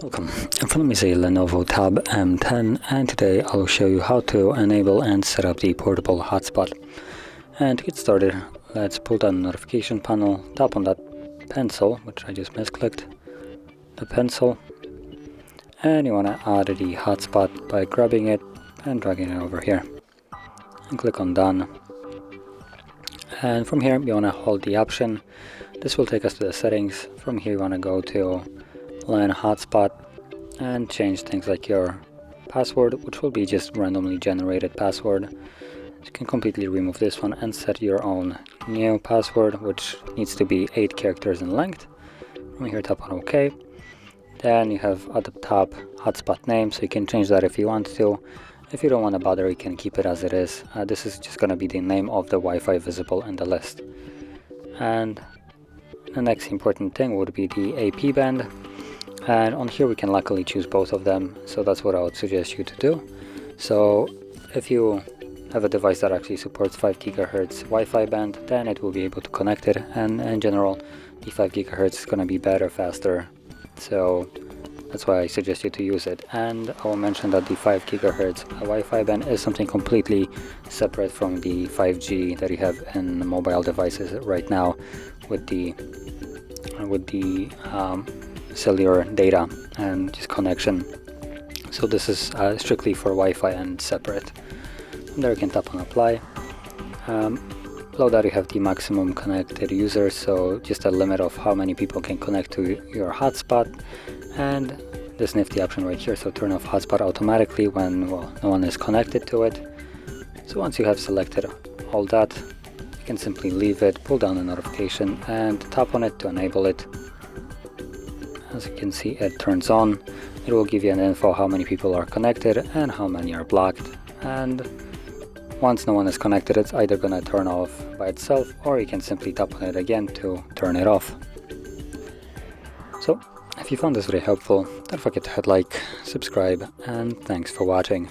Welcome, in front of me is a LENOVO Tab M10, and today I'll show you how to enable and set up the portable hotspot. And to get started, let's pull down the notification panel, tap on that pencil, which I just misclicked, the pencil, and you want to add the hotspot by grabbing it and dragging it over here, and click on done. And from here you want to hold the option. This will take us to the settings. From here you want to go to LAN hotspot and change things like your password, which will be just randomly generated password. You can completely remove this one and set your own new password, which needs to be 8 characters in length. From here tap on OK. Then you have at the top hotspot name, so you can change that if you want to. If you don't want to bother, you can keep it as it is. This is just going to be the name of the Wi-Fi visible in the list. And the next important thing would be the AP band. And on here we can luckily choose both of them, so that's what I would suggest you to do. So if you have a device that actually supports 5 GHz Wi-Fi band, then it will be able to connect it, and in general the 5 GHz is going to be better, faster, so that's why I suggest you to use it. And I will mention that the 5 GHz Wi-Fi band is something completely separate from the 5G that you have in mobile devices right now with the cellular data and just connection. So this is strictly for Wi-Fi and separate. From there you can tap on apply. Below that you have the maximum connected users, so just a limit of how many people can connect to your hotspot, and this nifty option right here, so turn off hotspot automatically when no one is connected to it. So once you have selected all that, you can simply leave it, pull down the notification and tap on it to enable it. As you can see, it turns on. It will give you an info how many people are connected and how many are blocked, and once no one is connected, it's either gonna turn off by itself, or you can simply tap on it again to turn it off. So if you found this very helpful, don't forget to hit like, subscribe, and thanks for watching.